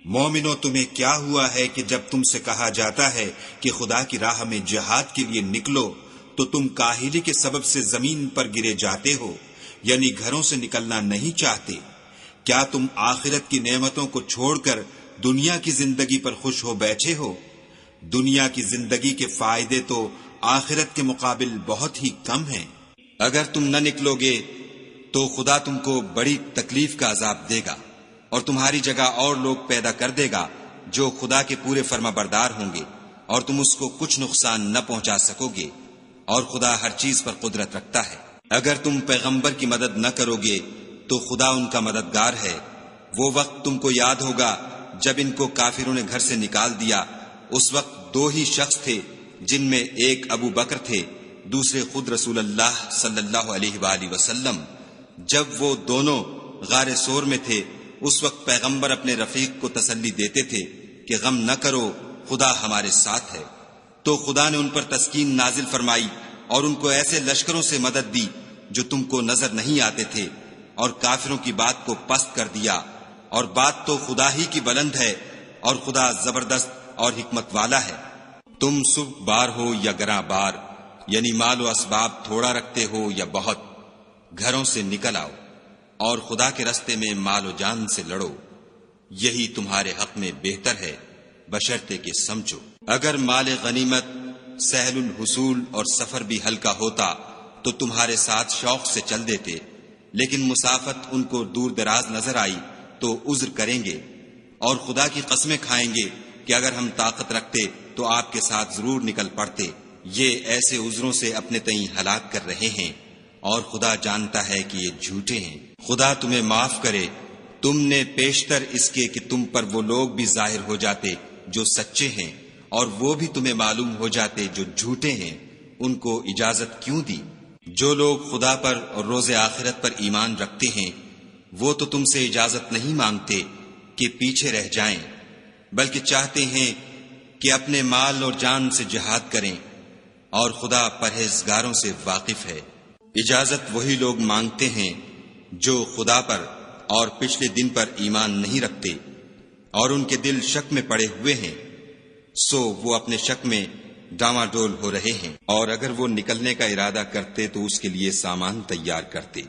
مومنو، تمہیں کیا ہوا ہے کہ جب تم سے کہا جاتا ہے کہ خدا کی راہ میں جہاد کے لیے نکلو تو تم کاہلی کے سبب سے زمین پر گرے جاتے ہو، یعنی گھروں سے نکلنا نہیں چاہتے؟ کیا تم آخرت کی نعمتوں کو چھوڑ کر دنیا کی زندگی پر خوش ہو بیٹھے ہو؟ دنیا کی زندگی کے فائدے تو آخرت کے مقابل بہت ہی کم ہیں۔ اگر تم نہ نکلو گے تو خدا تم کو بڑی تکلیف کا عذاب دے گا، اور تمہاری جگہ اور لوگ پیدا کر دے گا جو خدا کے پورے فرما بردار ہوں گے، اور تم اس کو کچھ نقصان نہ پہنچا سکو گے، اور خدا ہر چیز پر قدرت رکھتا ہے۔ اگر تم پیغمبر کی مدد نہ کرو گے تو خدا ان کا مددگار ہے۔ وہ وقت تم کو یاد ہوگا جب ان کو کافروں نے گھر سے نکال دیا، اس وقت دو ہی شخص تھے، جن میں ایک ابو بکر تھے، دوسرے خود رسول اللہ صلی اللہ علیہ وآلہ وسلم۔ جب وہ دونوں غار سور میں تھے، اس وقت پیغمبر اپنے رفیق کو تسلی دیتے تھے کہ غم نہ کرو، خدا ہمارے ساتھ ہے۔ تو خدا نے ان پر تسکین نازل فرمائی اور ان کو ایسے لشکروں سے مدد دی جو تم کو نظر نہیں آتے تھے، اور کافروں کی بات کو پست کر دیا۔ اور بات تو خدا ہی کی بلند ہے، اور خدا زبردست اور حکمت والا ہے۔ تم سب بار ہو یا گراں بار، یعنی مال و اسباب تھوڑا رکھتے ہو یا بہت، گھروں سے نکل آؤ اور خدا کے راستے میں مال و جان سے لڑو، یہی تمہارے حق میں بہتر ہے، بشرطے کہ سمجھو۔ اگر مال غنیمت سہل الحصول اور سفر بھی ہلکا ہوتا تو تمہارے ساتھ شوق سے چل دیتے، لیکن مسافت ان کو دور دراز نظر آئی تو عذر کریں گے، اور خدا کی قسمیں کھائیں گے کہ اگر ہم طاقت رکھتے تو آپ کے ساتھ ضرور نکل پڑتے۔ یہ ایسے عذروں سے اپنے تئیں ہلاک کر رہے ہیں، اور خدا جانتا ہے کہ یہ جھوٹے ہیں۔ خدا تمہیں معاف کرے، تم نے پیشتر اس کے کہ تم پر وہ لوگ بھی ظاہر ہو جاتے جو سچے ہیں، اور وہ بھی تمہیں معلوم ہو جاتے جو جھوٹے ہیں، ان کو اجازت کیوں دی؟ جو لوگ خدا پر اور روز آخرت پر ایمان رکھتے ہیں وہ تو تم سے اجازت نہیں مانگتے کہ پیچھے رہ جائیں، بلکہ چاہتے ہیں کہ اپنے مال اور جان سے جہاد کریں، اور خدا پرہیزگاروں سے واقف ہے۔ اجازت وہی لوگ مانگتے ہیں جو خدا پر اور پچھلے دن پر ایمان نہیں رکھتے، اور ان کے دل شک میں پڑے ہوئے ہیں، سو وہ اپنے شک میں ڈاواں ڈول ہو رہے ہیں۔ اور اگر وہ نکلنے کا ارادہ کرتے تو اس کے لیے سامان تیار کرتے،